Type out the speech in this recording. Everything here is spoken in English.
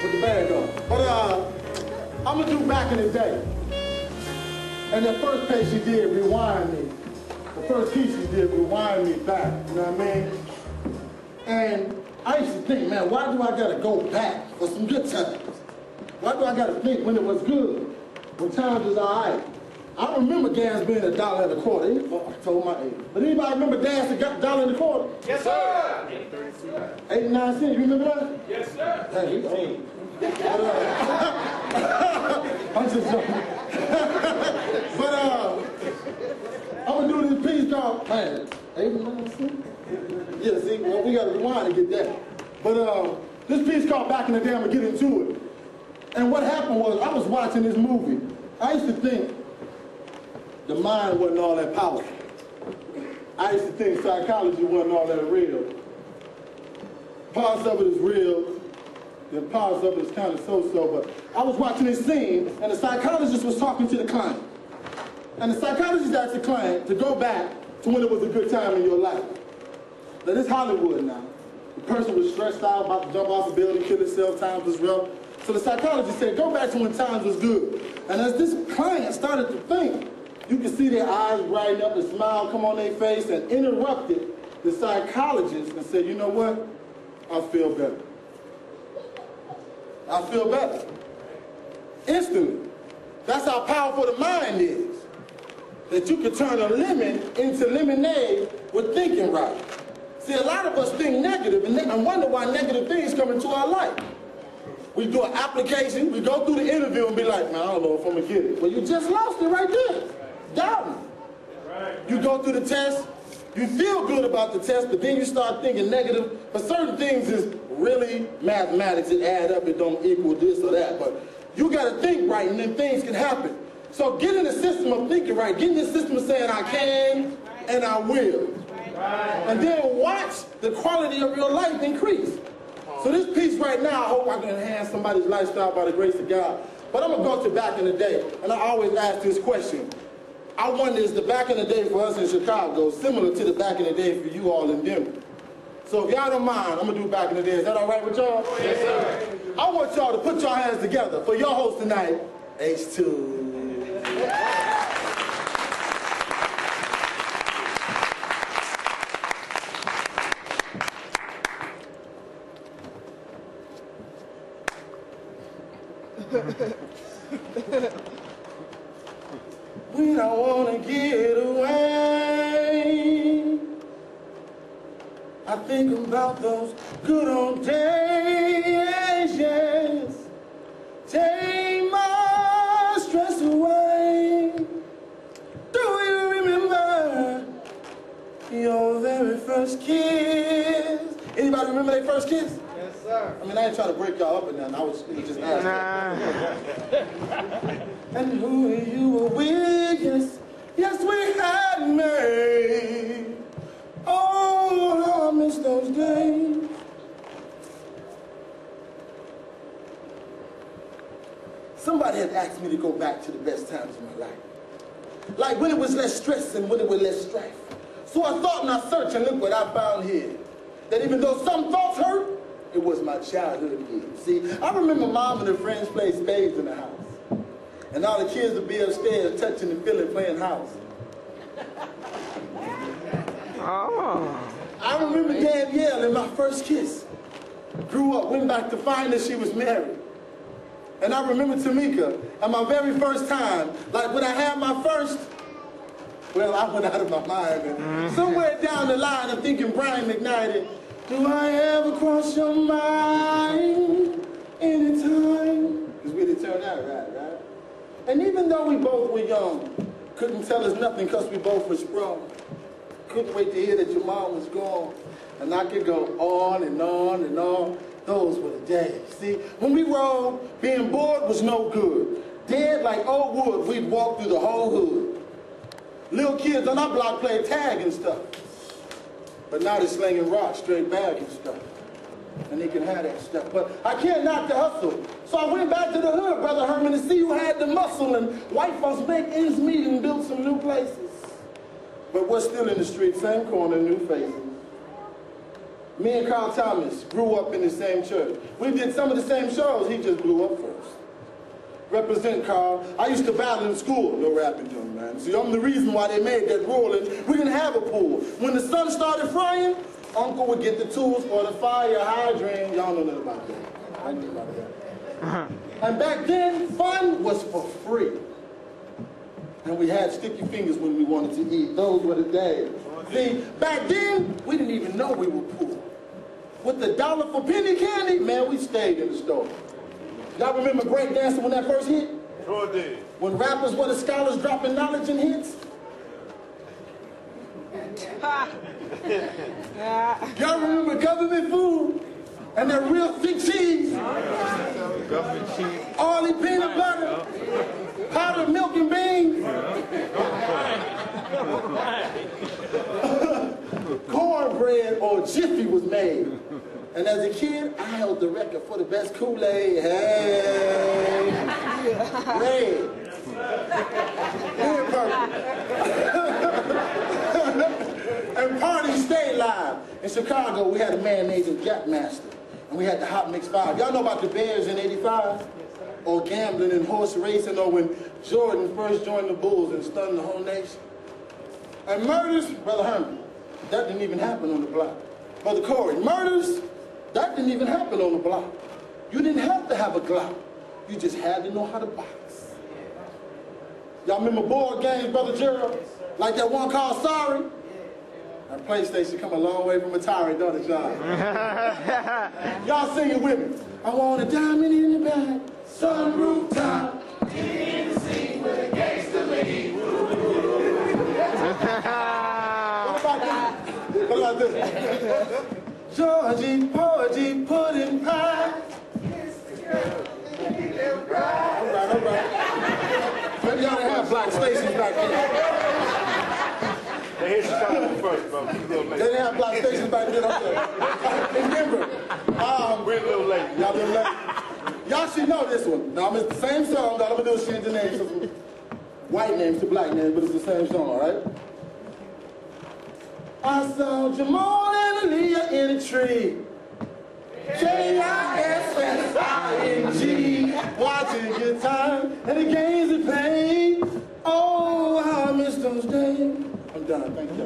with the bag on. But I'm gonna do back in the day. And the first page she did, rewind me. The first piece she did, rewind me back, you know what I mean? And I used to think, man, why do I gotta go back for some good times? Why do I gotta think when it was good, when times was all right? I remember gas being $1.25. Oh, I told my age. But anybody remember gas that got $1.25? Yes, sir. 89 cents, you remember that? Yes, sir. Hey, he old. I'm just joking. But I'm gonna do this piece called, man, 89 cents? Yeah, see, well, we gotta rewind to get that. But this piece called Back in the Day, I'm gonna get into it. And what happened was, I was watching this movie. I used to think the mind wasn't all that powerful. I used to think psychology wasn't all that real. Parts of it is real, and parts of it is kind of so-so, but I was watching this scene, and the psychologist was talking to the client. And the psychologist asked the client to go back to when it was a good time in your life. Now, this Hollywood now. The person was stressed out, about to jump off a building, kill himself, times was rough. So the psychologist said, go back to when times was good. And as this client started to think, you could see their eyes brighten up, the smile come on their face, and interrupted the psychologist and said, you know what? I feel better. I feel better. Instantly. That's how powerful the mind is. That you can turn a lemon into lemonade with thinking right. See, a lot of us think negative and wonder why negative things come into our life. We do an application, we go through the interview and be like, man, I don't know if I'm gonna get it. Well, you just lost it right there. Doubting. You go through the test, you feel good about the test, but then you start thinking negative. But certain things is really mathematics, it add up, it don't equal this or that. But you gotta think right and then things can happen. So get in the system of thinking right, get in the system of saying I can and I will. And then watch the quality of your life increase. So this piece right now, I hope I can enhance somebody's lifestyle by the grace of God. But I'm gonna go to back in the day, and I always ask this question. I wonder, is the back in the day for us in Chicago similar to the back in the day for you all in Denver? So if y'all don't mind, I'm gonna do back in the day. Is that all right with y'all? Yes, sir. I want y'all to put your hands together for your host tonight, H2. We don't want to get away. I think about those good old days, yes. Take my stress away. Do you remember your very first kiss? Anybody remember their first kiss? Yes, sir. I mean, I ain't trying to break y'all up or nothing. I was just asking. And who you were with, yes, we had made. Oh, how I miss those days. Somebody had asked me to go back to the best times of my life. Like when it was less stress and when it was less strife. So I thought and I searched and look what I found here. That even though some thoughts hurt, it was my childhood years. See, I remember Mom and her friends played spades in the house. And all the kids would be upstairs touching and feeling, playing house. Oh. I remember Danielle in my first kiss. Grew up, went back to find that she was married. And I remember Tamika, and my very first time, like when I had my first, well, I went out of my mind. And somewhere down the line, I'm thinking Brian McKnight, do I ever cross your mind anytime? Because we didn't turn out right? And even though we both were young, couldn't tell us nothing because we both were sprung. Couldn't wait to hear that your mom was gone. And I could go on and on and on. Those were the days. See, when we rolled, being bored was no good. Dead like old wood, we'd walk through the whole hood. Little kids on our block played tag and stuff. But now they're slinging rocks, straight bag and stuff. And they can have that stuff. But I can't knock the hustle. So I went back to the hood, Brother Herman, to see who had the muscle. And white folks make ends meet and build some new places. But we're still in the street, same corner, new faces. Me and Carl Thomas grew up in the same church. We did some of the same shows. He just blew up first. Represent Carl. I used to battle in school. No rapping, young man. See, I'm the reason why they made that rule, and we didn't have a pool. When the sun started frying, Uncle would get the tools for the fire hydrant. Y'all know nothing about that. I knew about that. And back then, fun was for free. And we had sticky fingers when we wanted to eat. Those were the days. See, back then, we didn't even know we were poor. With the $1 for penny candy, man, we stayed in the store. Y'all remember breakdancing when that first hit? Sure did. When rappers were the scholars dropping knowledge in hits? Y'all remember government food? And that real thick cheese? Government cheese. Oily peanut butter? Powdered milk and beans? Cornbread or Jiffy was made. And as a kid, I held the record for the best Kool-Aid. Hey, red. And parties stayed live. In Chicago, we had a man named Jackmaster. And we had the Hot Mix 5. Y'all know about the Bears in '85? Or gambling and horse racing, or when Jordan first joined the Bulls and stunned the whole nation? And murders, Brother Herman, that didn't even happen on the block. Brother Corey, murders, that didn't even happen on the block. You didn't have to have a Glock. You just had to know how to box. Y'all remember board games, Brother Gerald? Like that one called Sorry? That PlayStation come a long way from Atari, don't it, y'all? Y'all sing it with me. I want a diamond in the back, sunroof top, in the seat with a gangster lead. What about this? Georgie, Porgy, pudding pie. All right. Maybe y'all didn't have black stations back then. They hit Chicago first, bro. We're a little They late. didn't have black stations back then, okay. In Denver. We're a little late. Y'all been late. Y'all should know this one. Now, it's the same song. All I'm gonna do is change the names from white names to black names, but it's the same song, all right? I saw Jamal and Aaliyah in a tree. J-I-S-S-I-N-G. Watching good time and the games of pain. Oh, how I miss those days. I'm done. Thank you.